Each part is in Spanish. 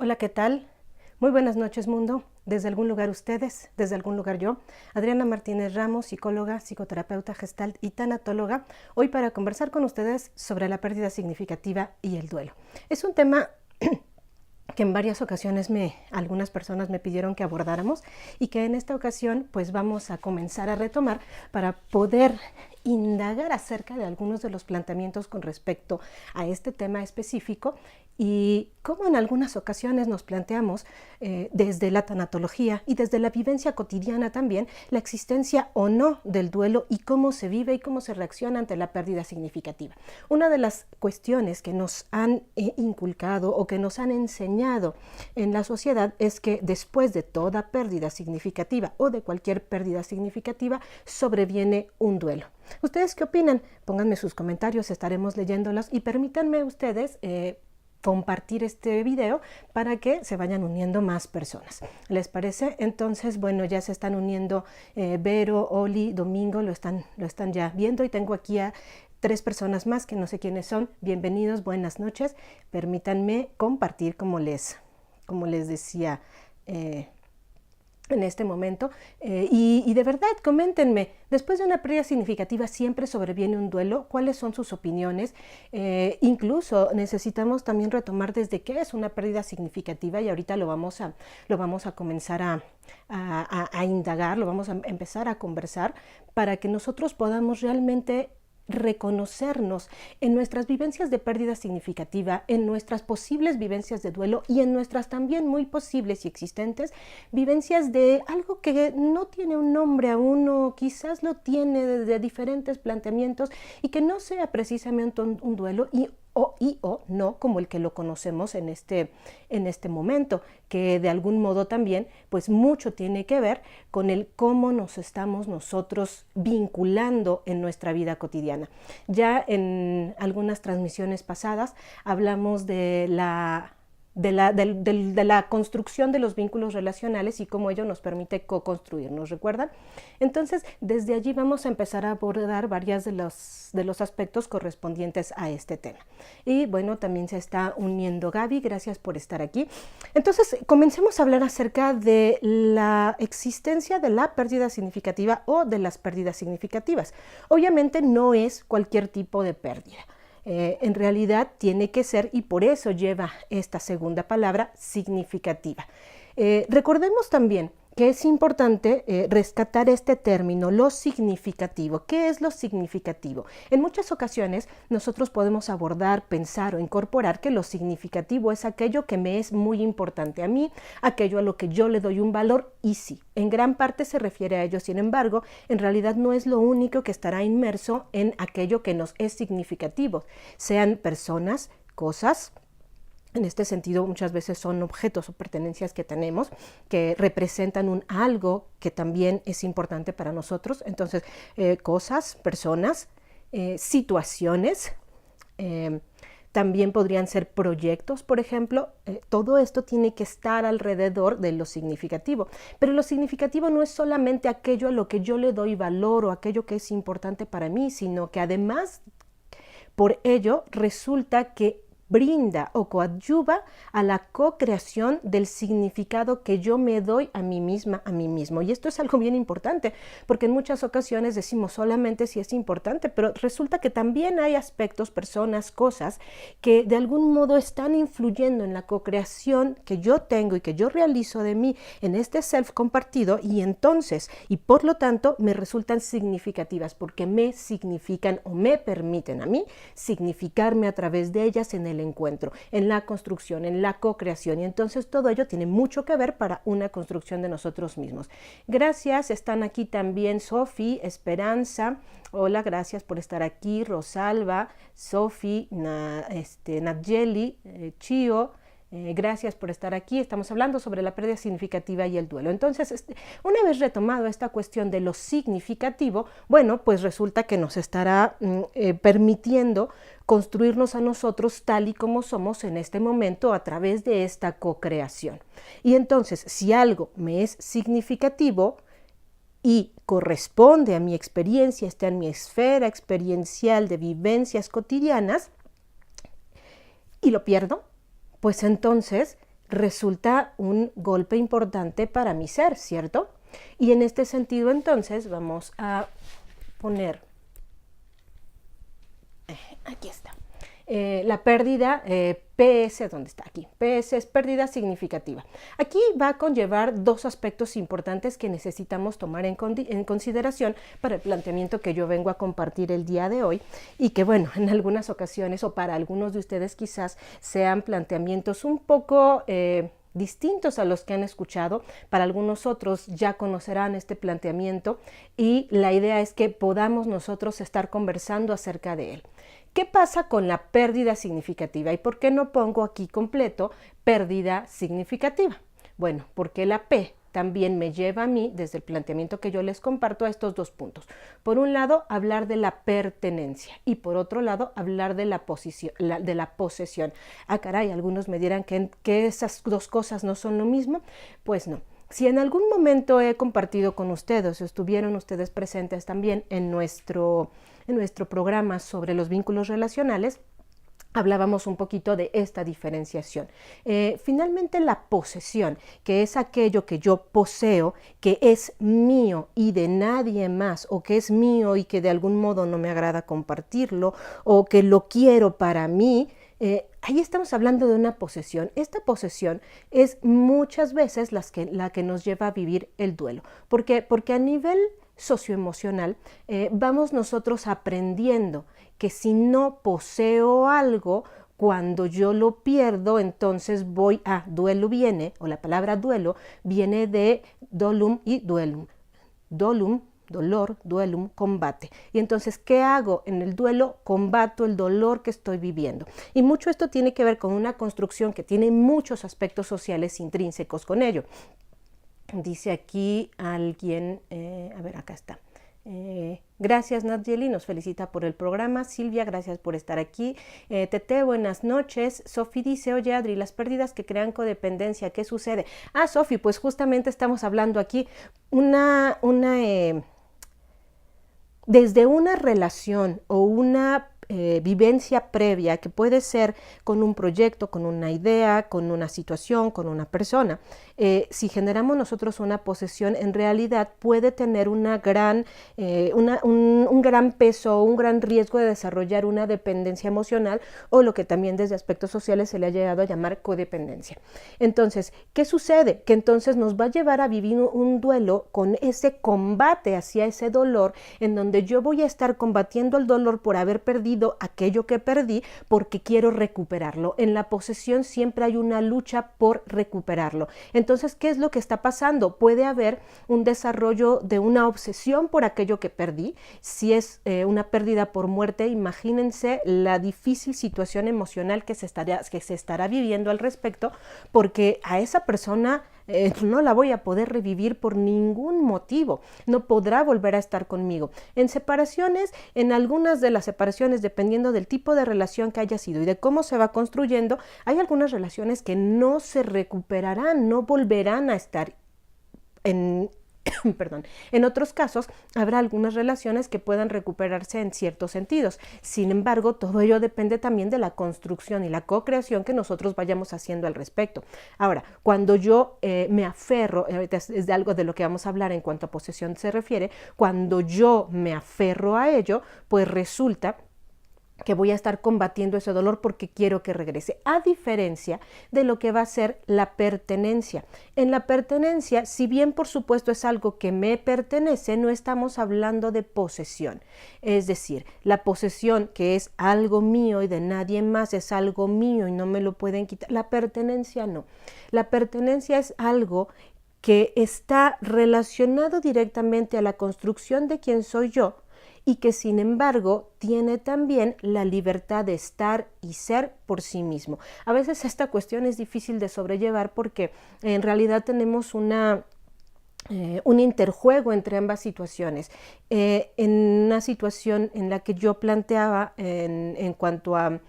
Hola, ¿qué tal? Muy buenas noches, mundo. Desde algún lugar ustedes, desde algún lugar yo. Adriana Martínez Ramos, psicóloga, psicoterapeuta gestalt y tanatóloga, hoy para conversar con ustedes sobre la pérdida significativa y el duelo. Es un tema que en varias ocasiones algunas personas me pidieron que abordáramos y que en esta ocasión pues vamos a comenzar a retomar para poder indagar acerca de algunos de los planteamientos con respecto a este tema específico y cómo en algunas ocasiones nos planteamos desde la tanatología y desde la vivencia cotidiana también la existencia o no del duelo y cómo se vive y cómo se reacciona ante la pérdida significativa. Una de las cuestiones que nos han inculcado o que nos han enseñado en la sociedad es que después de toda pérdida significativa o de cualquier pérdida significativa sobreviene un duelo. ¿Ustedes qué opinan? Pónganme sus comentarios, estaremos leyéndolos y permítanme ustedes compartir este video para que se vayan uniendo más personas. ¿Les parece? Entonces, bueno, ya se están uniendo Vero, Oli, Domingo, lo están ya viendo y tengo aquí a 3 personas más que no sé quiénes son. Bienvenidos, buenas noches. Permítanme compartir como les decía en este momento y de verdad coméntenme, después de una pérdida significativa siempre sobreviene un duelo, ¿cuáles son sus opiniones? Incluso necesitamos también retomar desde qué es una pérdida significativa y ahorita lo vamos a comenzar a indagar, lo vamos a empezar a conversar para que nosotros podamos realmente reconocernos en nuestras vivencias de pérdida significativa, en nuestras posibles vivencias de duelo y en nuestras también muy posibles y existentes vivencias de algo que no tiene un nombre aún o quizás lo tiene desde diferentes planteamientos y que no sea precisamente un duelo o no como el que lo conocemos en este momento, que de algún modo también pues mucho tiene que ver con el cómo nos estamos nosotros vinculando en nuestra vida cotidiana. Ya en algunas transmisiones pasadas hablamos de la construcción de los vínculos relacionales y cómo ello nos permite co-construirnos, ¿recuerdan? Entonces, desde allí vamos a empezar a abordar varios de los aspectos correspondientes a este tema. Y bueno, también se está uniendo Gaby, gracias por estar aquí. Entonces, comencemos a hablar acerca de la existencia de la pérdida significativa o de las pérdidas significativas. Obviamente no es cualquier tipo de pérdida. En realidad tiene que ser, y por eso lleva esta segunda palabra, significativa. Recordemos también que es importante rescatar este término, lo significativo. ¿Qué es lo significativo? En muchas ocasiones nosotros podemos abordar, pensar o incorporar que lo significativo es aquello que me es muy importante a mí, aquello a lo que yo le doy un valor, y sí, en gran parte se refiere a ello. Sin embargo, en realidad no es lo único que estará inmerso en aquello que nos es significativo, sean personas, cosas. En este sentido, muchas veces son objetos o pertenencias que tenemos que representan un algo que también es importante para nosotros. Entonces, cosas, personas, situaciones, también podrían ser proyectos, por ejemplo. Todo esto tiene que estar alrededor de lo significativo. Pero lo significativo no es solamente aquello a lo que yo le doy valor o aquello que es importante para mí, sino que además, por ello, resulta que brinda o coadyuva a la co-creación del significado que yo me doy a mí misma, a mí mismo. Y esto es algo bien importante, porque en muchas ocasiones decimos solamente si es importante, pero resulta que también hay aspectos, personas, cosas que de algún modo están influyendo en la co-creación que yo tengo y que yo realizo de mí en este self compartido, y entonces, y por lo tanto, me resultan significativas porque me significan o me permiten a mí significarme a través de ellas en el encuentro, en la construcción, en la co-creación, y entonces todo ello tiene mucho que ver para una construcción de nosotros mismos. Gracias, están aquí también Sofi, Esperanza, hola, gracias por estar aquí, Rosalba, Sofi, Nadjeli, Chio, gracias por estar aquí. Estamos hablando sobre la pérdida significativa y el duelo. Entonces, una vez retomado esta cuestión de lo significativo, bueno, pues resulta que nos estará permitiendo construirnos a nosotros tal y como somos en este momento a través de esta co-creación. Y entonces, si algo me es significativo y corresponde a mi experiencia, está en mi esfera experiencial de vivencias cotidianas, y lo pierdo, pues entonces resulta un golpe importante para mi ser, ¿cierto? Y en este sentido, entonces, vamos a poner, aquí está, la pérdida PS, ¿dónde está? Aquí. PS es pérdida significativa. Aquí va a conllevar dos aspectos importantes que necesitamos tomar en consideración para el planteamiento que yo vengo a compartir el día de hoy y que, bueno, en algunas ocasiones o para algunos de ustedes quizás sean planteamientos un poco distintos a los que han escuchado. Para algunos otros ya conocerán este planteamiento y la idea es que podamos nosotros estar conversando acerca de él. ¿Qué pasa con la pérdida significativa? ¿Y por qué no pongo aquí completo pérdida significativa? Bueno, porque la P también me lleva a mí, desde el planteamiento que yo les comparto, a estos dos puntos. Por un lado, hablar de la pertenencia y por otro lado, hablar de la posesión. Ah, caray, algunos me dirán que esas dos cosas no son lo mismo. Pues no. Si en algún momento he compartido con ustedes, o estuvieron ustedes presentes también en nuestro programa sobre los vínculos relacionales, hablábamos un poquito de esta diferenciación. Finalmente, la posesión, que es aquello que yo poseo, que es mío y de nadie más, o que es mío y que de algún modo no me agrada compartirlo, o que lo quiero para mí, ahí estamos hablando de una posesión. Esta posesión es muchas veces la que nos lleva a vivir el duelo. ¿Por qué? Porque a nivel socioemocional vamos nosotros aprendiendo que si no poseo algo, cuando yo lo pierdo, entonces voy a duelo viene, o la palabra duelo viene de dolum y duelum. Dolum, dolor, duelum, combate. Y entonces, ¿qué hago? En el duelo combato el dolor que estoy viviendo. Y mucho esto tiene que ver con una construcción que tiene muchos aspectos sociales intrínsecos con ello. Dice aquí alguien, a ver, acá está. Gracias, Nadieli, nos felicita por el programa. Silvia, gracias por estar aquí. Tete, buenas noches. Sofi dice, oye Adri, las pérdidas que crean codependencia, ¿qué sucede? Ah, Sofi, pues justamente estamos hablando aquí desde una relación o una vivencia previa que puede ser con un proyecto, con una idea, con una situación, con una persona. Si generamos nosotros una posesión, en realidad puede tener un gran peso, un gran riesgo de desarrollar una dependencia emocional o lo que también desde aspectos sociales se le ha llegado a llamar codependencia. Entonces, ¿qué sucede? Que entonces nos va a llevar a vivir un duelo con ese combate hacia ese dolor, en donde yo voy a estar combatiendo el dolor por haber perdido aquello que perdí porque quiero recuperarlo. En la posesión siempre hay una lucha por recuperarlo. Entonces, ¿qué es lo que está pasando? Puede haber un desarrollo de una obsesión por aquello que perdí. Si es una pérdida por muerte, imagínense la difícil situación emocional que se estará viviendo al respecto, porque a esa persona no la voy a poder revivir por ningún motivo, no podrá volver a estar conmigo. En separaciones, en algunas de las separaciones, dependiendo del tipo de relación que haya sido y de cómo se va construyendo, hay algunas relaciones que no se recuperarán, no volverán a estar perdón. En otros casos, habrá algunas relaciones que puedan recuperarse en ciertos sentidos. Sin embargo, todo ello depende también de la construcción y la co-creación que nosotros vayamos haciendo al respecto. Ahora, cuando yo me aferro, es de algo de lo que vamos a hablar en cuanto a posesión se refiere, cuando yo me aferro a ello, pues resulta que voy a estar combatiendo ese dolor porque quiero que regrese, a diferencia de lo que va a ser la pertenencia. En la pertenencia, si bien por supuesto es algo que me pertenece, no estamos hablando de posesión. Es decir, la posesión, que es algo mío y de nadie más, es algo mío y no me lo pueden quitar. La pertenencia no. La pertenencia es algo que está relacionado directamente a la construcción de quién soy yo, y que sin embargo tiene también la libertad de estar y ser por sí mismo. A veces esta cuestión es difícil de sobrellevar porque en realidad tenemos un interjuego entre ambas situaciones. En una situación en la que yo planteaba en cuanto a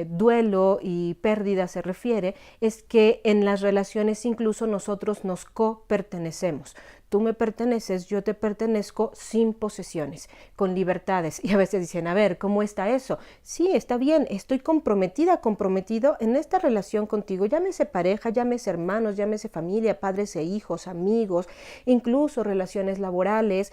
duelo y pérdida se refiere, es que en las relaciones incluso nosotros nos co-pertenecemos. tú me perteneces, yo te pertenezco sin posesiones, con libertades. Y a veces dicen, a ver, ¿cómo está eso? Sí, está bien, estoy comprometida, comprometido en esta relación contigo, llámese pareja, llámese hermanos, llámese familia, padres e hijos, amigos, incluso relaciones laborales,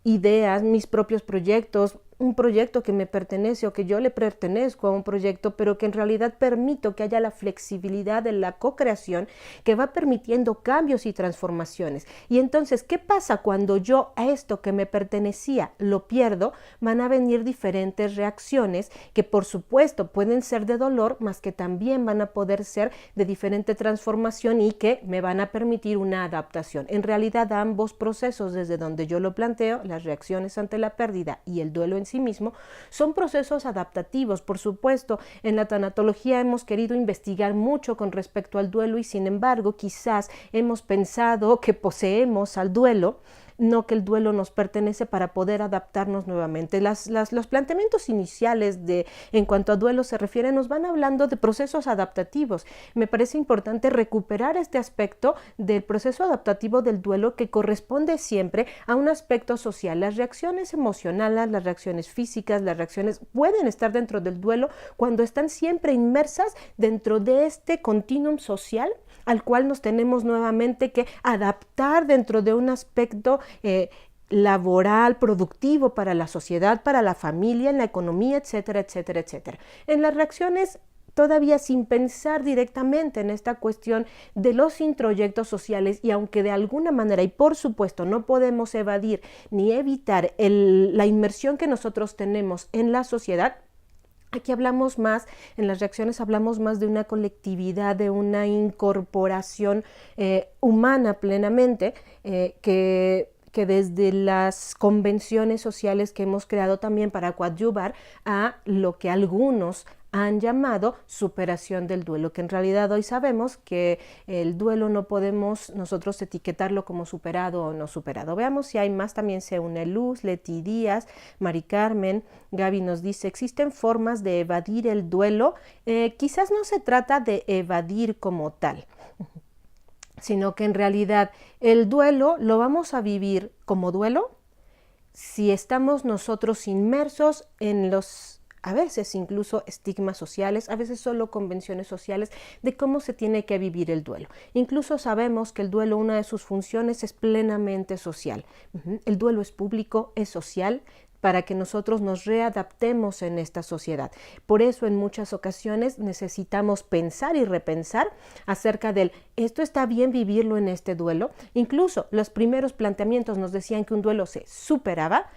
ideas, mis propios proyectos, un proyecto que me pertenece o que yo le pertenezco a un proyecto, pero que en realidad permito que haya la flexibilidad de la co-creación que va permitiendo cambios y transformaciones. Y entonces, ¿qué pasa cuando yo a esto que me pertenecía lo pierdo? Van a venir diferentes reacciones que por supuesto pueden ser de dolor, más que también van a poder ser de diferente transformación y que me van a permitir una adaptación. En realidad, ambos procesos, desde donde yo lo planteo, las reacciones ante la pérdida y el duelo en sí mismo, son procesos adaptativos. Por supuesto, en la tanatología hemos querido investigar mucho con respecto al duelo y sin embargo quizás hemos pensado que poseemos al duelo, no que el duelo nos pertenece para poder adaptarnos nuevamente. Los planteamientos iniciales en cuanto a duelo se refiere nos van hablando de procesos adaptativos. Me parece importante recuperar este aspecto del proceso adaptativo del duelo que corresponde siempre a un aspecto social. Las reacciones emocionales, las reacciones físicas, las reacciones pueden estar dentro del duelo cuando están siempre inmersas dentro de este continuum social al cual nos tenemos nuevamente que adaptar dentro de un aspecto laboral, productivo para la sociedad, para la familia, en la economía, etcétera, etcétera, etcétera. En las reacciones todavía sin pensar directamente en esta cuestión de los introyectos sociales y aunque de alguna manera, y por supuesto no podemos evadir ni evitar la inmersión que nosotros tenemos en la sociedad, aquí hablamos más, en las reacciones hablamos más de una colectividad, de una incorporación humana plenamente, que desde las convenciones sociales que hemos creado también para coadyuvar a lo que algunos han llamado superación del duelo, que en realidad hoy sabemos que el duelo no podemos nosotros etiquetarlo como superado o no superado. Veamos si hay más, también se une Luz, Leti Díaz, Mari Carmen, Gaby nos dice, existen formas de evadir el duelo, quizás no se trata de evadir como tal, sino que en realidad el duelo lo vamos a vivir como duelo si estamos nosotros inmersos en los a veces incluso estigmas sociales, a veces solo convenciones sociales de cómo se tiene que vivir el duelo. Incluso sabemos que el duelo, una de sus funciones es plenamente social. El duelo es público, es social, para que nosotros nos readaptemos en esta sociedad. Por eso en muchas ocasiones necesitamos pensar y repensar acerca del esto está bien vivirlo en este duelo. Incluso los primeros planteamientos nos decían que un duelo se superaba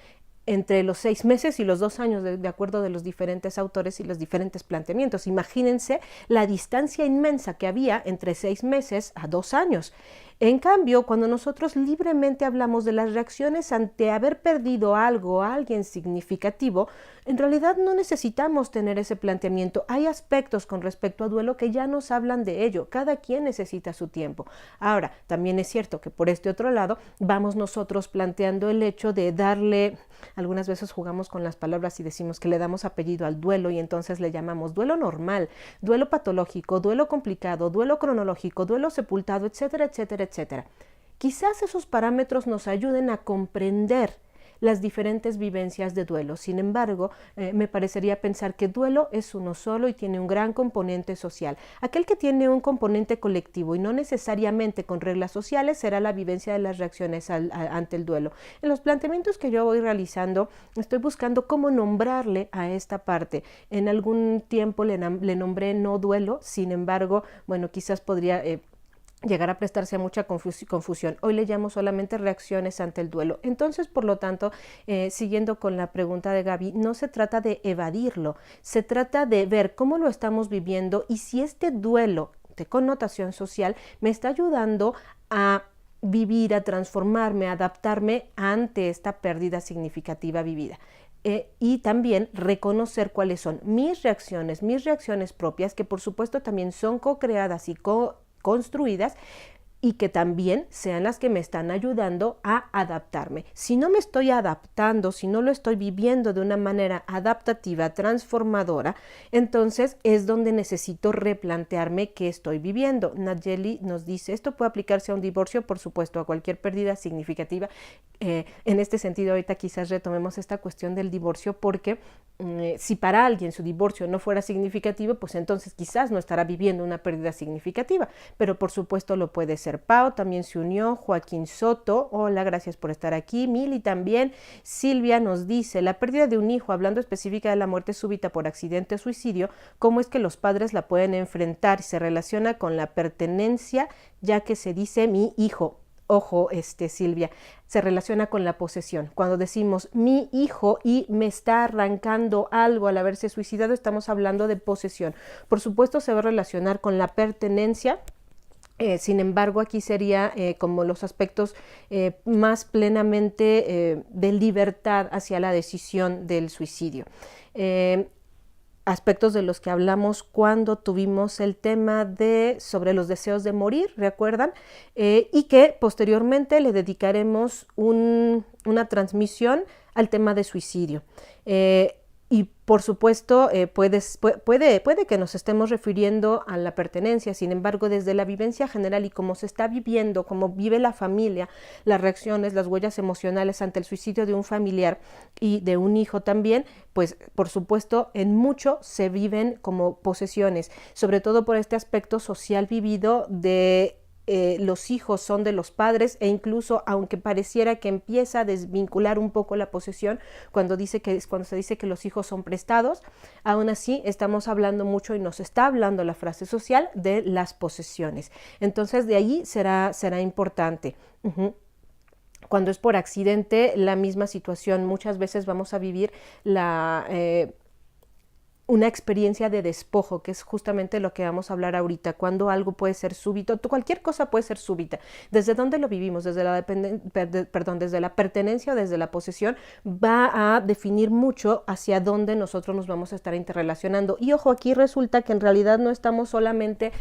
entre los 6 meses y los 2 años, de acuerdo de los diferentes autores y los diferentes planteamientos. Imagínense la distancia inmensa que había entre 6 meses a 2 años. En cambio, cuando nosotros libremente hablamos de las reacciones ante haber perdido algo, a alguien significativo, en realidad no necesitamos tener ese planteamiento. Hay aspectos con respecto a duelo que ya nos hablan de ello. Cada quien necesita su tiempo. Ahora, también es cierto que por este otro lado vamos nosotros planteando el hecho de darle, algunas veces jugamos con las palabras y decimos que le damos apellido al duelo y entonces le llamamos duelo normal, duelo patológico, duelo complicado, duelo cronológico, duelo sepultado, etcétera, etcétera, etcétera. Quizás esos parámetros nos ayuden a comprender las diferentes vivencias de duelo. Sin embargo, me parecería pensar que duelo es uno solo y tiene un gran componente social. Aquel que tiene un componente colectivo y no necesariamente con reglas sociales será la vivencia de las reacciones ante el duelo. En los planteamientos que yo voy realizando, estoy buscando cómo nombrarle a esta parte. En algún tiempo le nombré no duelo, sin embargo, bueno, quizás podría llegar a prestarse a mucha confusión. Hoy le llamo solamente reacciones ante el duelo. Entonces, por lo tanto, siguiendo con la pregunta de Gaby, no se trata de evadirlo, se trata de ver cómo lo estamos viviendo y si este duelo de connotación social me está ayudando a vivir, a transformarme, a adaptarme ante esta pérdida significativa vivida. Y también reconocer cuáles son mis reacciones propias, que por supuesto también son co-creadas y construidas y que también sean las que me están ayudando a adaptarme. Si no me estoy adaptando, si no lo estoy viviendo de una manera adaptativa, transformadora, entonces es donde necesito replantearme qué estoy viviendo. Nayeli nos dice, esto puede aplicarse a un divorcio, por supuesto, a cualquier pérdida significativa. En este sentido, ahorita quizás retomemos esta cuestión del divorcio, porque si para alguien su divorcio no fuera significativo, pues entonces quizás no estará viviendo una pérdida significativa, pero por supuesto lo puede ser. Pau también se unió, Joaquín Soto, hola, gracias por estar aquí, Mili también, Silvia nos dice, la pérdida de un hijo, hablando específica de la muerte súbita por accidente o suicidio, ¿cómo es que los padres la pueden enfrentar? Se relaciona con la pertenencia, ya que se dice mi hijo. Ojo, Silvia, se relaciona con la posesión. Cuando decimos mi hijo y me está arrancando algo al haberse suicidado, estamos hablando de posesión. Por supuesto, se va a relacionar con la pertenencia. Sin embargo, aquí sería como los aspectos más plenamente de libertad hacia la decisión del suicidio. Aspectos de los que hablamos cuando tuvimos el tema sobre los deseos de morir, ¿recuerdan? Y que posteriormente le dedicaremos una transmisión al tema de suicidio. Y por supuesto puede que nos estemos refiriendo a la pertenencia, sin embargo desde la vivencia general y cómo se está viviendo, cómo vive la familia, las reacciones, las huellas emocionales ante el suicidio de un familiar y de un hijo también, pues por supuesto en mucho se viven como posesiones, sobre todo por este aspecto social vivido de los hijos son de los padres, e incluso aunque pareciera que empieza a desvincular un poco la posesión cuando se dice que los hijos son prestados, aún así estamos hablando mucho y nos está hablando la frase social de las posesiones. Entonces de ahí será importante. Cuando es por accidente, la misma situación, muchas veces vamos a vivir una experiencia de despojo, que es justamente lo que vamos a hablar ahorita, cuando algo puede ser súbito, cualquier cosa puede ser súbita. ¿Desde dónde lo vivimos? Desde la pertenencia o desde la posesión, va a definir mucho hacia dónde nosotros nos vamos a estar interrelacionando. Y ojo, aquí resulta que en realidad no estamos solamente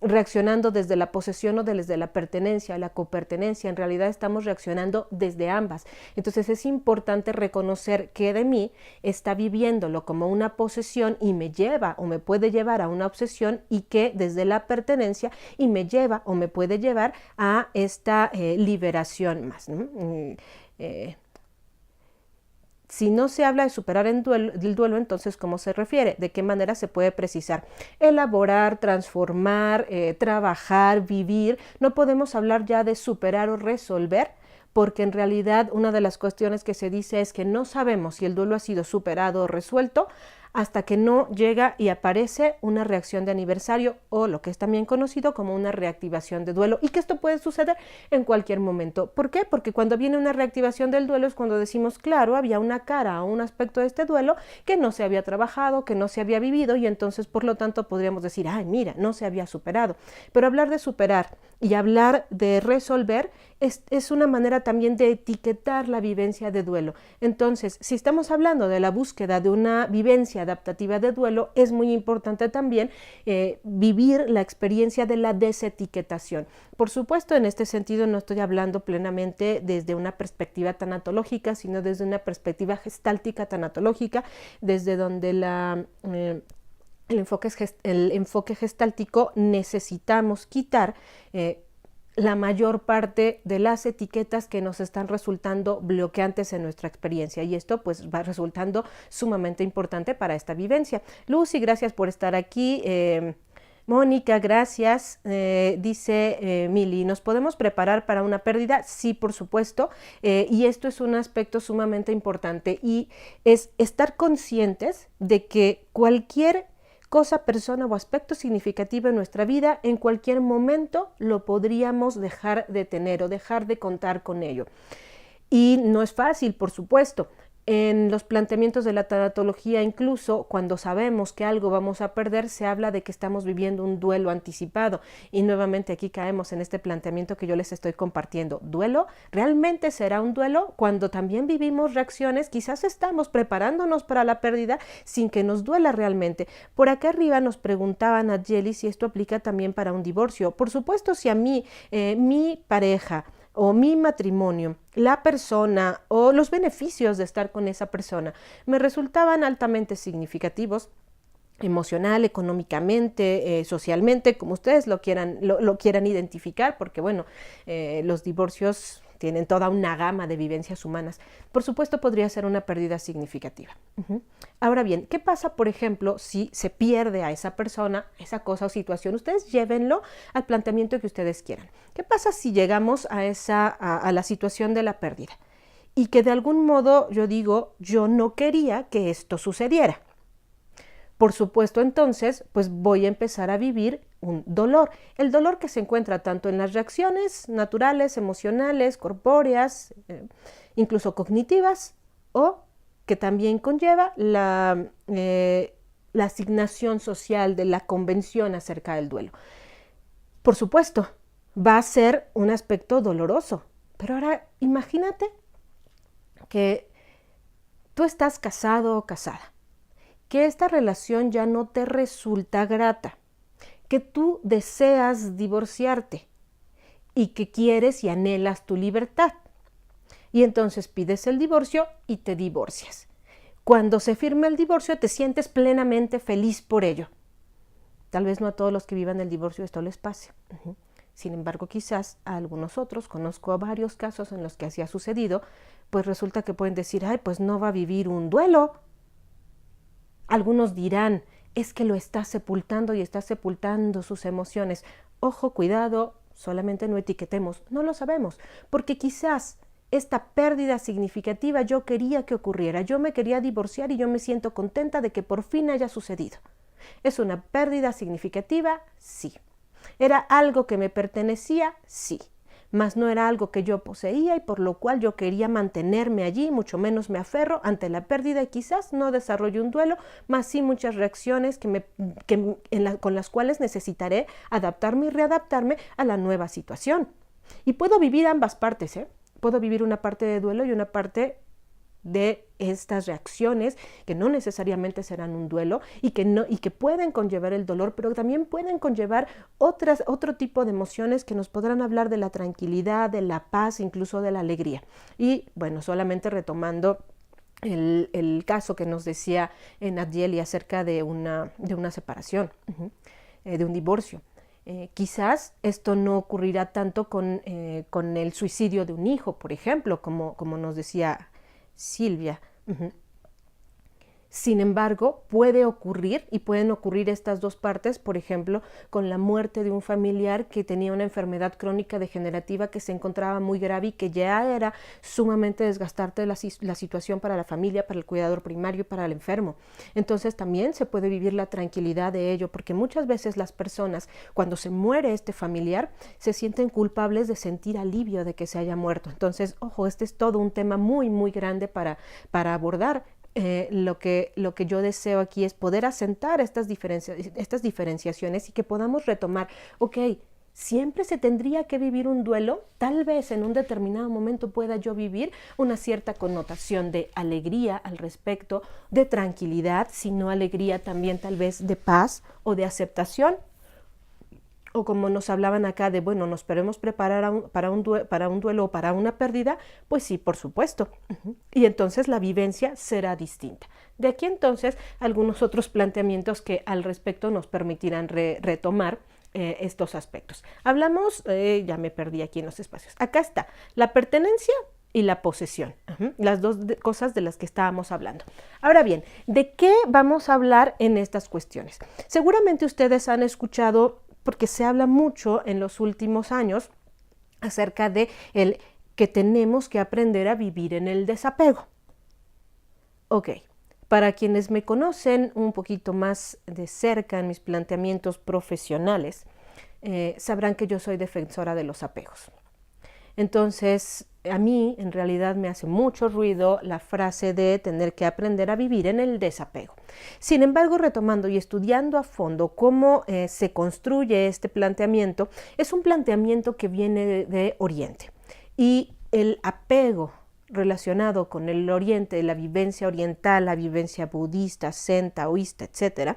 reaccionando desde la posesión o desde la pertenencia, la copertenencia, en realidad estamos reaccionando desde ambas. Entonces es importante reconocer que de mí está viviéndolo como una posesión y me lleva o me puede llevar a una obsesión, y que desde la pertenencia y me lleva o me puede llevar a esta liberación más, ¿no? Si no se habla de superar el duelo, entonces, ¿cómo se refiere? ¿De qué manera se puede precisar? Elaborar, transformar, trabajar, vivir. No podemos hablar ya de superar o resolver, porque en realidad una de las cuestiones que se dice es que no sabemos si el duelo ha sido superado o resuelto hasta que no llega y aparece una reacción de aniversario, o lo que es también conocido como una reactivación de duelo, y que esto puede suceder en cualquier momento. ¿Por qué? Porque cuando viene una reactivación del duelo es cuando decimos, claro, había una cara o un aspecto de este duelo que no se había trabajado, que no se había vivido, y entonces por lo tanto podríamos decir, ay, mira, no se había superado. Pero hablar de superar y hablar de resolver es una manera también de etiquetar la vivencia de duelo. Entonces, si estamos hablando de la búsqueda de una vivencia adaptativa de duelo, es muy importante también vivir la experiencia de la desetiquetación. Por supuesto, en este sentido no estoy hablando plenamente desde una perspectiva tanatológica, sino desde una perspectiva gestáltica tanatológica, desde donde el enfoque gestáltico necesitamos quitar la mayor parte de las etiquetas que nos están resultando bloqueantes en nuestra experiencia, y esto pues va resultando sumamente importante para esta vivencia. Lucy, gracias por estar aquí. Mónica, gracias. Dice Mili, ¿nos podemos preparar para una pérdida? Sí, por supuesto, y esto es un aspecto sumamente importante, y es estar conscientes de que cualquier cosa, persona o aspecto significativo en nuestra vida, en cualquier momento lo podríamos dejar de tener o dejar de contar con ello. Y no es fácil, por supuesto. En los planteamientos de la tanatología, incluso cuando sabemos que algo vamos a perder, se habla de que estamos viviendo un duelo anticipado. Y nuevamente aquí caemos en este planteamiento que yo les estoy compartiendo. ¿Duelo? ¿Realmente será un duelo? Cuando también vivimos reacciones, quizás estamos preparándonos para la pérdida sin que nos duela realmente. Por acá arriba nos preguntaban a Jelly si esto aplica también para un divorcio. Por supuesto, si a mí, mi pareja, o mi matrimonio, la persona o los beneficios de estar con esa persona me resultaban altamente significativos, emocional, económicamente, socialmente, como ustedes lo quieran identificar, porque bueno, los divorcios tienen toda una gama de vivencias humanas. Por supuesto, podría ser una pérdida significativa. Ahora bien, ¿qué pasa, por ejemplo, si se pierde a esa persona, esa cosa o situación? Ustedes llévenlo al planteamiento que ustedes quieran. ¿Qué pasa si llegamos a la situación de la pérdida? Y que de algún modo yo digo, yo no quería que esto sucediera. Por supuesto, entonces, pues voy a empezar a vivir un dolor. El dolor que se encuentra tanto en las reacciones naturales, emocionales, corpóreas, incluso cognitivas, o que también conlleva la asignación social de la convención acerca del duelo. Por supuesto, va a ser un aspecto doloroso, pero ahora imagínate que tú estás casado o casada, que esta relación ya no te resulta grata, que tú deseas divorciarte y que quieres y anhelas tu libertad. Y entonces pides el divorcio y te divorcias. Cuando se firma el divorcio te sientes plenamente feliz por ello. Tal vez no a todos los que vivan el divorcio esto les pase. Sin embargo, quizás a algunos otros, conozco varios casos en los que así ha sucedido, pues resulta que pueden decir, ay, pues no va a vivir un duelo. Algunos dirán, es que lo está sepultando y está sepultando sus emociones. Ojo, cuidado, solamente no etiquetemos, no lo sabemos, porque quizás esta pérdida significativa yo quería que ocurriera, yo me quería divorciar y yo me siento contenta de que por fin haya sucedido. ¿Es una pérdida significativa? Sí. ¿Era algo que me pertenecía? Sí. Mas no era algo que yo poseía y por lo cual yo quería mantenerme allí, mucho menos me aferro ante la pérdida y quizás no desarrollo un duelo, mas sí muchas reacciones con las cuales necesitaré adaptarme y readaptarme a la nueva situación. Y puedo vivir ambas partes, Puedo vivir una parte de duelo y una parte de estas reacciones que no necesariamente serán un duelo y que pueden conllevar el dolor, pero también pueden conllevar otro tipo de emociones que nos podrán hablar de la tranquilidad, de la paz, incluso de la alegría. Y bueno, solamente retomando el caso que nos decía Nadieli acerca de una separación, de un divorcio. Quizás esto no ocurrirá tanto con el suicidio de un hijo, por ejemplo, como nos decía Silvia. Sin embargo, puede ocurrir y pueden ocurrir estas dos partes, por ejemplo, con la muerte de un familiar que tenía una enfermedad crónica degenerativa que se encontraba muy grave y que ya era sumamente desgastante la situación para la familia, para el cuidador primario y para el enfermo. Entonces también se puede vivir la tranquilidad de ello, porque muchas veces las personas, cuando se muere este familiar, se sienten culpables de sentir alivio de que se haya muerto. Entonces, ojo, este es todo un tema muy, muy grande para abordar. Lo que yo deseo aquí es poder asentar estas diferenciaciones y que podamos retomar, ok, ¿siempre se tendría que vivir un duelo? Tal vez en un determinado momento pueda yo vivir una cierta connotación de alegría al respecto, de tranquilidad, sino alegría también tal vez de paz o de aceptación. O como nos hablaban acá de, bueno, nos podemos preparar para un duelo o para una pérdida, pues sí, por supuesto. Y entonces la vivencia será distinta. De aquí entonces algunos otros planteamientos que al respecto nos permitirán retomar estos aspectos. Hablamos, ya me perdí aquí en los espacios. Acá está, la pertenencia y la posesión, las dos cosas de las que estábamos hablando. Ahora bien, ¿de qué vamos a hablar en estas cuestiones? Seguramente ustedes han escuchado, porque se habla mucho en los últimos años acerca de el que tenemos que aprender a vivir en el desapego. Ok, para quienes me conocen un poquito más de cerca en mis planteamientos profesionales, sabrán que yo soy defensora de los apegos. Entonces, a mí en realidad me hace mucho ruido la frase de tener que aprender a vivir en el desapego. Sin embargo, retomando y estudiando a fondo cómo se construye este planteamiento, es un planteamiento que viene de Oriente. Y el apego relacionado con el Oriente, la vivencia oriental, la vivencia budista, zen, taoísta, etc.,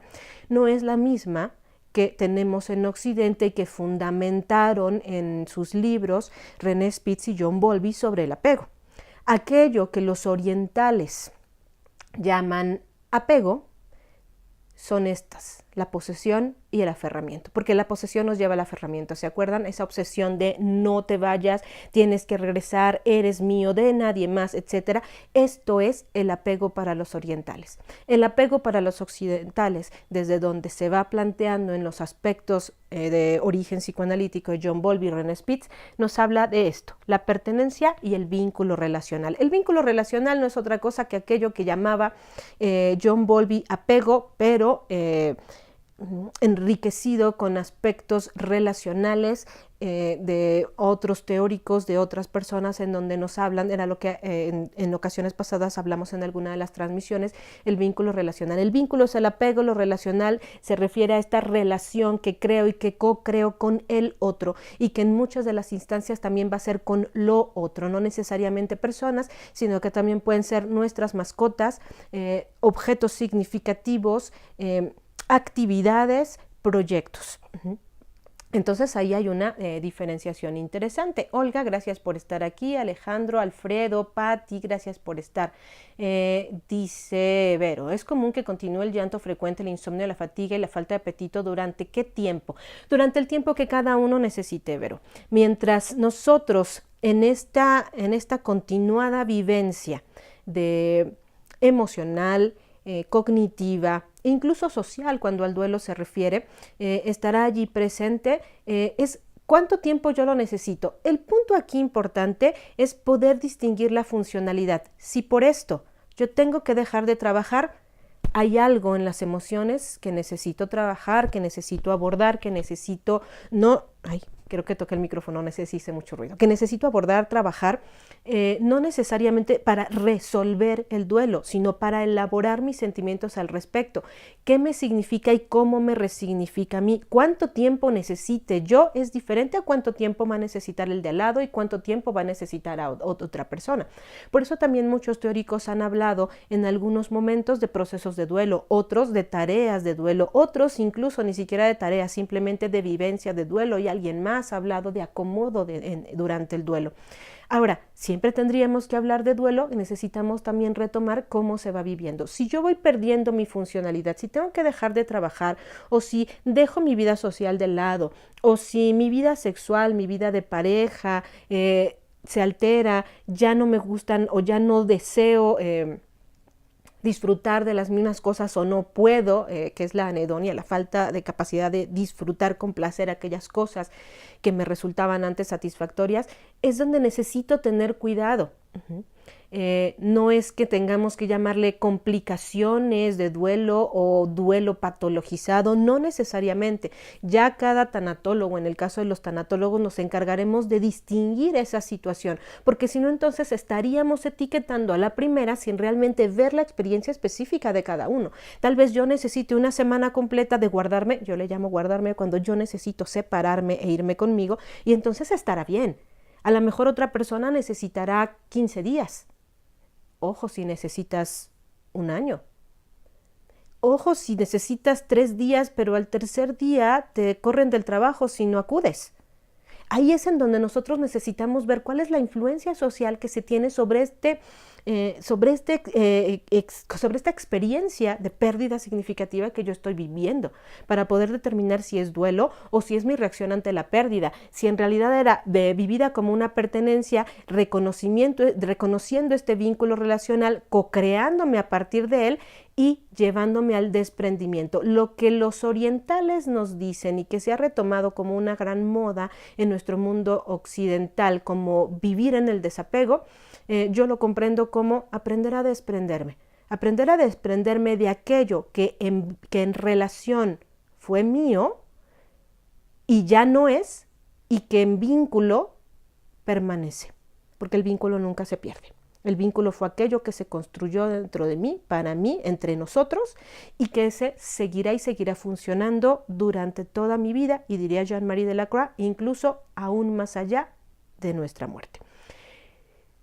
no es la misma que tenemos en Occidente y que fundamentaron en sus libros René Spitz y John Bowlby sobre el apego. Aquello que los orientales llaman apego son estas, la posesión y el aferramiento, porque la posesión nos lleva al aferramiento, ¿se acuerdan? Esa obsesión de no te vayas, tienes que regresar, eres mío, de nadie más, etc. Esto es el apego para los orientales. El apego para los occidentales, desde donde se va planteando en los aspectos de origen psicoanalítico de John Bowlby y René Spitz, nos habla de esto, la pertenencia y el vínculo relacional. El vínculo relacional no es otra cosa que aquello que llamaba John Bowlby apego, pero enriquecido con aspectos relacionales de otros teóricos, de otras personas, en donde nos hablan, era lo que en ocasiones pasadas hablamos en alguna de las transmisiones, el vínculo relacional. El vínculo es el apego, lo relacional se refiere a esta relación que creo y que co-creo con el otro, y que en muchas de las instancias también va a ser con lo otro, no necesariamente personas, sino que también pueden ser nuestras mascotas, objetos significativos, actividades, proyectos. Entonces ahí hay una diferenciación interesante. Olga, gracias por estar aquí. Alejandro, Alfredo, Patti, gracias por estar. Dice Vero, ¿es común que continúe el llanto frecuente, el insomnio, la fatiga y la falta de apetito durante qué tiempo? Durante el tiempo que cada uno necesite, Vero. Mientras nosotros en esta continuada vivencia de emocional, cognitiva, incluso social, cuando al duelo se refiere, estará allí presente, es cuánto tiempo yo lo necesito. El punto aquí importante es poder distinguir la funcionalidad. Si por esto yo tengo que dejar de trabajar, hay algo en las emociones que necesito trabajar, que necesito abordar, que necesito creo que toqué el micrófono, no sé si hice mucho ruido, que necesito abordar, trabajar, no necesariamente para resolver el duelo, sino para elaborar mis sentimientos al respecto. ¿Qué me significa y cómo me resignifica a mí? ¿Cuánto tiempo necesite yo? Es diferente a cuánto tiempo va a necesitar el de al lado y cuánto tiempo va a necesitar a otra persona. Por eso también muchos teóricos han hablado en algunos momentos de procesos de duelo, otros de tareas de duelo, otros incluso ni siquiera de tareas, simplemente de vivencia de duelo, y alguien más ha hablado de acomodo durante el duelo. Ahora, siempre tendríamos que hablar de duelo y necesitamos también retomar cómo se va viviendo. Si yo voy perdiendo mi funcionalidad, si tengo que dejar de trabajar, o si dejo mi vida social de lado, o si mi vida sexual, mi vida de pareja se altera, ya no me gustan o ya no deseo disfrutar de las mismas cosas o no puedo, que es la anedonia, la falta de capacidad de disfrutar con placer aquellas cosas que me resultaban antes satisfactorias, es donde necesito tener cuidado. No es que tengamos que llamarle complicaciones de duelo o duelo patologizado, no necesariamente. Ya cada tanatólogo, en el caso de los tanatólogos, nos encargaremos de distinguir esa situación, porque si no, entonces estaríamos etiquetando a la primera sin realmente ver la experiencia específica de cada uno. Tal vez yo necesite una semana completa de guardarme, yo le llamo guardarme cuando yo necesito separarme e irme conmigo, y entonces estará bien. A lo mejor otra persona necesitará 15 días. Ojo si necesitas un año. Ojo si necesitas 3 días, pero al tercer día te corren del trabajo si no acudes. Ahí es en donde nosotros necesitamos ver cuál es la influencia social que se tiene sobre esta experiencia de pérdida significativa que yo estoy viviendo, para poder determinar si es duelo o si es mi reacción ante la pérdida, si en realidad era vivida como una pertenencia, reconociendo este vínculo relacional, co-creándome a partir de él y llevándome al desprendimiento. Lo que los orientales nos dicen y que se ha retomado como una gran moda en nuestro mundo occidental, como vivir en el desapego, yo lo comprendo como aprender a desprenderme de aquello que en relación fue mío y ya no es, y que en vínculo permanece. porque el vínculo nunca se pierde. El vínculo fue aquello que se construyó dentro de mí, para mí, entre nosotros, y que ese seguirá y seguirá funcionando durante toda mi vida, y diría Jean-Marie Delacroix, incluso aún más allá de nuestra muerte.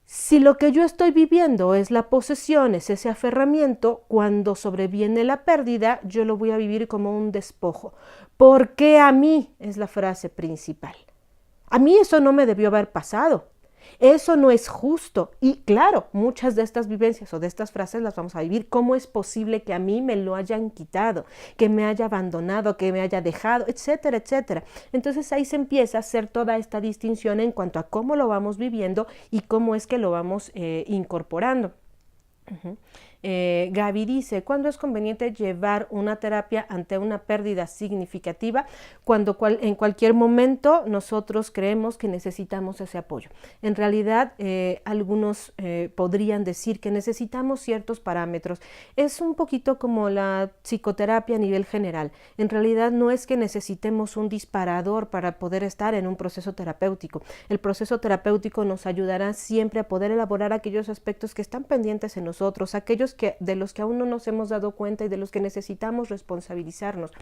Si lo que yo estoy viviendo es la posesión, es ese aferramiento, cuando sobreviene la pérdida, yo lo voy a vivir como un despojo. ¿Por qué a mí? Es la frase principal. A mí eso no me debió haber pasado. Eso no es justo. Y claro, muchas de estas vivencias o de estas frases las vamos a vivir. ¿Cómo es posible que a mí me lo hayan quitado, que me haya abandonado, que me haya dejado, etcétera, etcétera? Entonces ahí se empieza a hacer toda esta distinción en cuanto a cómo lo vamos viviendo y cómo es que lo vamos incorporando. Gaby dice, ¿cuándo es conveniente llevar una terapia ante una pérdida significativa? Cuando en cualquier momento nosotros creemos que necesitamos ese apoyo. En realidad, algunos podrían decir que necesitamos ciertos parámetros. Es un poquito como la psicoterapia a nivel general. En realidad no es que necesitemos un disparador para poder estar en un proceso terapéutico. El proceso terapéutico nos ayudará siempre a poder elaborar aquellos aspectos que están pendientes en nosotros, aquellos de los que aún no nos hemos dado cuenta y de los que necesitamos responsabilizarnos.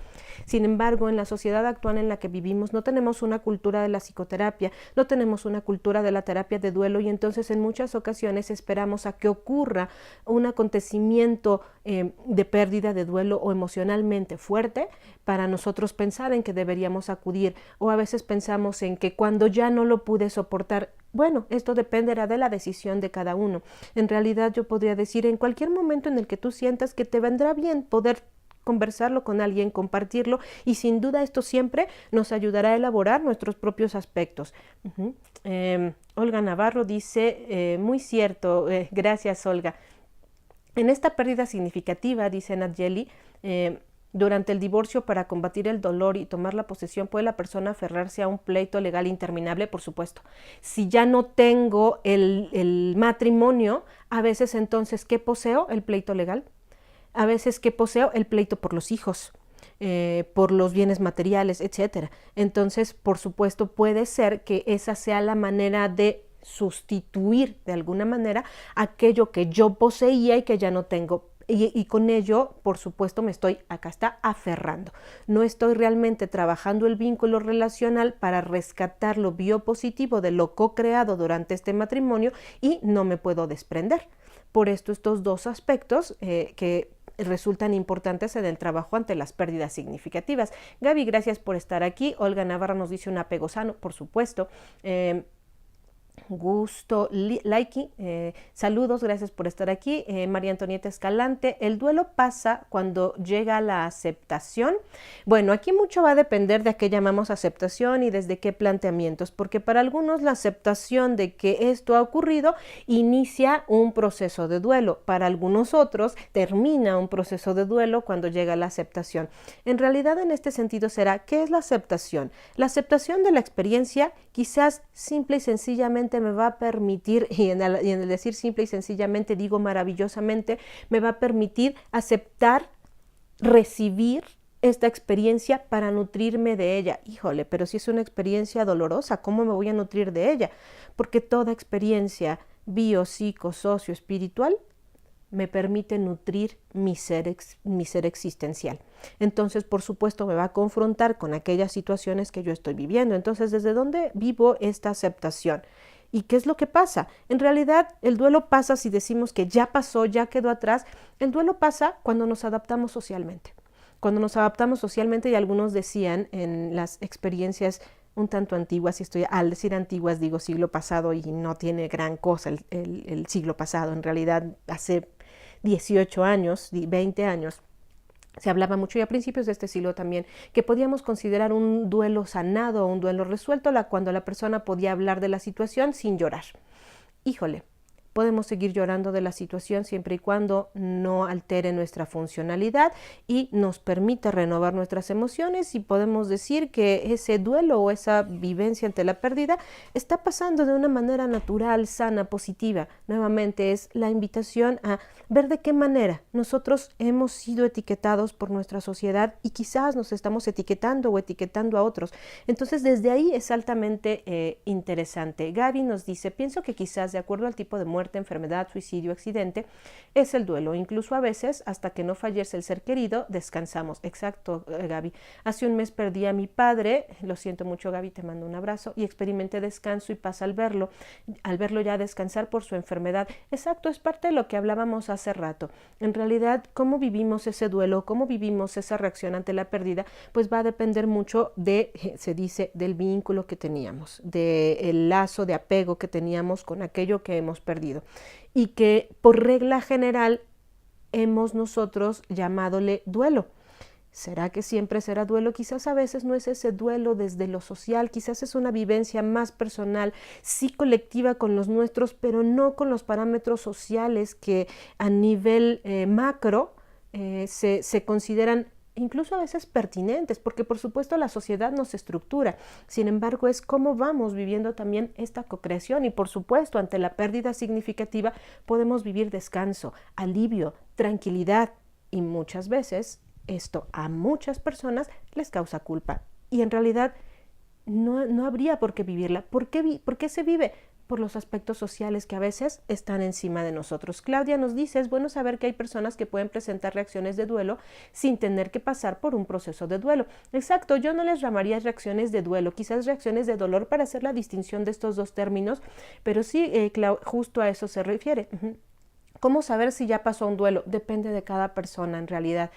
Sin embargo, en la sociedad actual en la que vivimos no tenemos una cultura de la psicoterapia, no tenemos una cultura de la terapia de duelo, y entonces en muchas ocasiones esperamos a que ocurra un acontecimiento de pérdida, de duelo o emocionalmente fuerte para nosotros pensar en que deberíamos acudir, o a veces pensamos en que cuando ya no lo pude soportar, bueno, esto dependerá de la decisión de cada uno. En realidad yo podría decir, en cualquier momento en el que tú sientas que te vendrá bien poder conversarlo con alguien, compartirlo, y sin duda esto siempre nos ayudará a elaborar nuestros propios aspectos. Olga Navarro dice, muy cierto, gracias Olga. En esta pérdida significativa, dice Nadjeli, durante el divorcio, para combatir el dolor y tomar la posesión, ¿puede la persona aferrarse a un pleito legal interminable? Por supuesto. Si ya no tengo el matrimonio, a veces entonces, ¿qué poseo? El pleito legal. A veces, ¿qué poseo? El pleito por los hijos, por los bienes materiales, etcétera. Entonces, por supuesto, puede ser que esa sea la manera de sustituir de alguna manera aquello que yo poseía y que ya no tengo. Y con ello, por supuesto, me estoy, acá está, aferrando. No estoy realmente trabajando el vínculo relacional para rescatar lo biopositivo de lo co-creado durante este matrimonio, y no me puedo desprender. Por esto, estos dos aspectos que resultan importantes en el trabajo ante las pérdidas significativas. Gaby, gracias por estar aquí. Olga Navarra nos dice un apego sano, por supuesto. Gusto, Laiki, saludos, gracias por estar aquí. María Antonieta Escalante, el duelo pasa cuando llega la aceptación. Bueno, aquí mucho va a depender de a qué llamamos aceptación y desde qué planteamientos, porque para algunos la aceptación de que esto ha ocurrido inicia un proceso de duelo, para algunos otros termina un proceso de duelo cuando llega la aceptación. En realidad, en este sentido será, ¿qué es la aceptación? La aceptación de la experiencia quizás simple y sencillamente me va a permitir, y en el decir simple y sencillamente digo maravillosamente, me va a permitir aceptar, recibir esta experiencia para nutrirme de ella. Híjole, pero si es una experiencia dolorosa, ¿cómo me voy a nutrir de ella? Porque toda experiencia bio, psico, socio, espiritual me permite nutrir mi ser existencial. Entonces, por supuesto, me va a confrontar con aquellas situaciones que yo estoy viviendo. Entonces, ¿desde dónde vivo esta aceptación? ¿Y qué es lo que pasa? En realidad, el duelo pasa si decimos que ya pasó, ya quedó atrás. El duelo pasa cuando nos adaptamos socialmente. Cuando nos adaptamos socialmente, y algunos decían en las experiencias un tanto antiguas, y al decir antiguas digo siglo pasado, y no tiene gran cosa el siglo pasado. En realidad, hace 18 años, 20 años, se hablaba mucho, y a principios de este siglo también, que podíamos considerar un duelo sanado o un duelo resuelto cuando la persona podía hablar de la situación sin llorar. Híjole, Podemos seguir llorando de la situación siempre y cuando no altere nuestra funcionalidad y nos permita renovar nuestras emociones, y podemos decir que ese duelo o esa vivencia ante la pérdida está pasando de una manera natural, sana, positiva. Nuevamente es la invitación a ver de qué manera nosotros hemos sido etiquetados por nuestra sociedad y quizás nos estamos etiquetando o etiquetando a otros. Entonces desde ahí es altamente interesante. Gaby nos dice: pienso que quizás de acuerdo al tipo de muerte, enfermedad, suicidio, accidente, es el duelo. Incluso a veces hasta que no fallece el ser querido descansamos. Exacto, Gaby. Hace un mes perdí a mi padre, lo siento mucho, Gaby, te mando un abrazo, y experimenté descanso y paz al verlo ya descansar por su enfermedad. Exacto, es parte de lo que hablábamos hace rato. En realidad, cómo vivimos ese duelo, cómo vivimos esa reacción ante la pérdida, pues va a depender mucho se dice, del vínculo que teníamos, del lazo de apego que teníamos con aquello que hemos perdido, y que por regla general hemos nosotros llamadole duelo. ¿Será que siempre será duelo? Quizás a veces no es ese duelo desde lo social, quizás es una vivencia más personal, sí colectiva con los nuestros, pero no con los parámetros sociales que a nivel macro se consideran incluso a veces pertinentes, porque por supuesto la sociedad nos estructura. Sin embargo, es cómo vamos viviendo también esta cocreación, y por supuesto ante la pérdida significativa podemos vivir descanso, alivio, tranquilidad, y muchas veces esto a muchas personas les causa culpa, y en realidad no habría por qué vivirla. ¿Por qué se vive? Por los aspectos sociales que a veces están encima de nosotros. Claudia nos dice: es bueno saber que hay personas que pueden presentar reacciones de duelo sin tener que pasar por un proceso de duelo. Exacto, yo no les llamaría reacciones de duelo, quizás reacciones de dolor, para hacer la distinción de estos dos términos, pero sí, justo a eso se refiere. ¿Cómo saber si ya pasó un duelo? Depende de cada persona en realidad.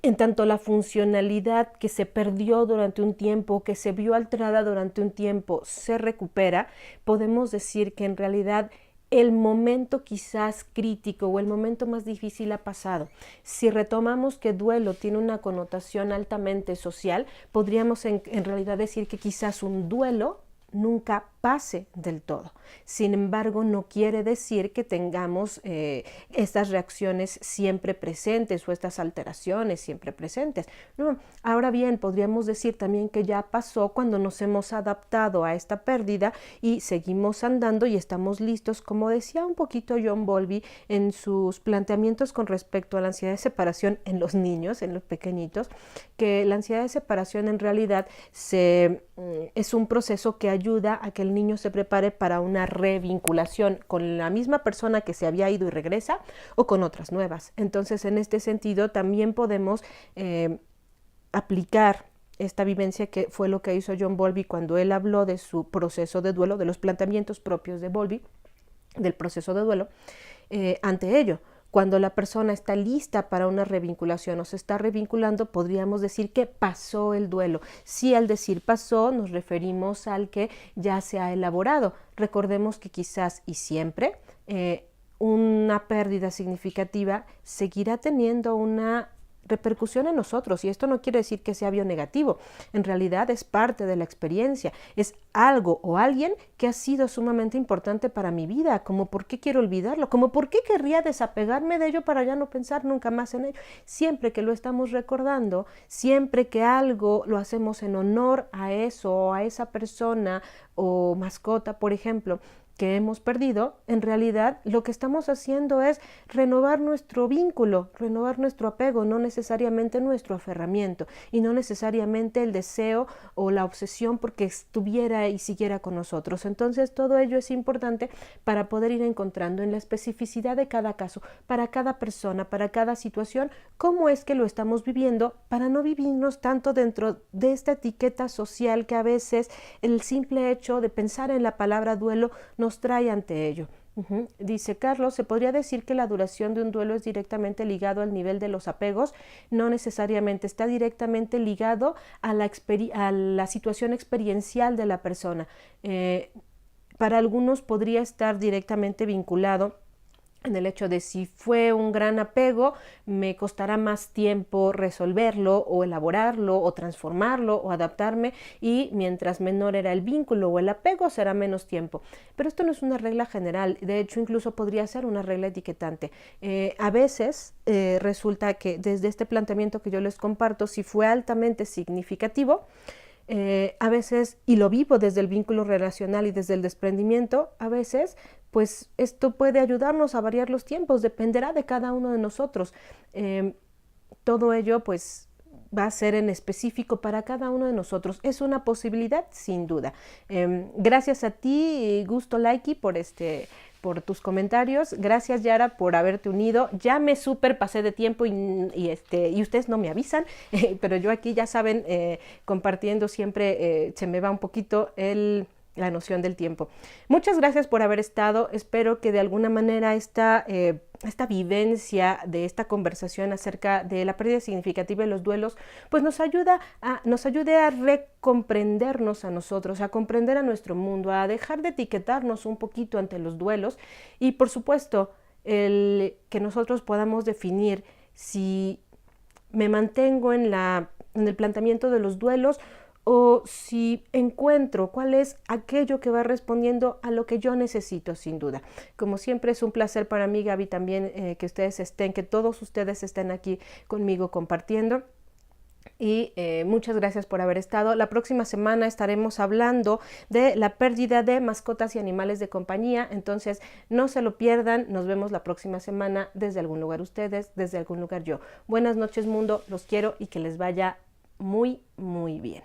En tanto la funcionalidad que se perdió durante un tiempo, que se vio alterada durante un tiempo, se recupera, podemos decir que en realidad el momento quizás crítico o el momento más difícil ha pasado. Si retomamos que duelo tiene una connotación altamente social, podríamos en realidad decir que quizás un duelo nunca pase del todo. Sin embargo, no quiere decir que tengamos estas reacciones siempre presentes o estas alteraciones siempre presentes. No. Ahora bien, podríamos decir también que ya pasó cuando nos hemos adaptado a esta pérdida y seguimos andando y estamos listos, como decía un poquito John Bowlby en sus planteamientos con respecto a la ansiedad de separación en los niños, en los pequeñitos, que la ansiedad de separación en realidad es un proceso que ayuda a que el niño se prepare para una revinculación con la misma persona que se había ido y regresa, o con otras nuevas. Entonces, en este sentido, también podemos aplicar esta vivencia, que fue lo que hizo John Bowlby cuando él habló de su proceso de duelo, de los planteamientos propios de Bowlby, del proceso de duelo, ante ello. Cuando la persona está lista para una revinculación o se está revinculando, podríamos decir que pasó el duelo. Si al decir pasó, nos referimos al que ya se ha elaborado. Recordemos que quizás y siempre una pérdida significativa seguirá teniendo una repercusión en nosotros, y esto no quiere decir que sea bionegativo. En realidad es parte de la experiencia, es algo o alguien que ha sido sumamente importante para mi vida, como por qué quiero olvidarlo, como por qué querría desapegarme de ello para ya no pensar nunca más en ello. Siempre que lo estamos recordando, siempre que algo lo hacemos en honor a eso o a esa persona o mascota, por ejemplo, que hemos perdido, en realidad lo que estamos haciendo es renovar nuestro vínculo, renovar nuestro apego, no necesariamente nuestro aferramiento y no necesariamente el deseo o la obsesión porque estuviera y siguiera con nosotros. Entonces todo ello es importante para poder ir encontrando en la especificidad de cada caso, para cada persona, para cada situación, cómo es que lo estamos viviendo, para no vivirnos tanto dentro de esta etiqueta social que a veces el simple hecho de pensar en la palabra duelo nos trae ante ello. Dice Carlos: se podría decir que la duración de un duelo es directamente ligado al nivel de los apegos. No necesariamente, está directamente ligado a la situación experiencial de la persona. Para algunos podría estar directamente vinculado en el hecho de si fue un gran apego, me costará más tiempo resolverlo o elaborarlo o transformarlo o adaptarme, y mientras menor era el vínculo o el apego, será menos tiempo. Pero esto no es una regla general, de hecho incluso podría ser una regla etiquetante. A veces resulta que desde este planteamiento que yo les comparto, si fue altamente significativo, a veces, y lo vivo desde el vínculo relacional y desde el desprendimiento, a veces pues esto puede ayudarnos a variar los tiempos, dependerá de cada uno de nosotros. Todo ello pues va a ser en específico para cada uno de nosotros. Es una posibilidad, sin duda. Gracias a ti, Gusto Laiki, por tus comentarios. Gracias, Yara, por haberte unido. Ya me súper pasé de tiempo y ustedes no me avisan, pero yo aquí, ya saben, compartiendo siempre se me va un poquito la noción del tiempo. Muchas gracias por haber estado. Espero que de alguna manera esta vivencia de esta conversación acerca de la pérdida significativa de los duelos pues nos ayude a recomprendernos a nosotros, a comprender a nuestro mundo, a dejar de etiquetarnos un poquito ante los duelos, y por supuesto que nosotros podamos definir si me mantengo en el planteamiento de los duelos, o si encuentro cuál es aquello que va respondiendo a lo que yo necesito, sin duda. Como siempre, es un placer para mí, Gaby, también que todos ustedes estén aquí conmigo compartiendo. Y muchas gracias por haber estado. La próxima semana estaremos hablando de la pérdida de mascotas y animales de compañía, entonces no se lo pierdan. Nos vemos la próxima semana, desde algún lugar ustedes, desde algún lugar yo. Buenas noches, mundo, los quiero y que les vaya muy, muy bien.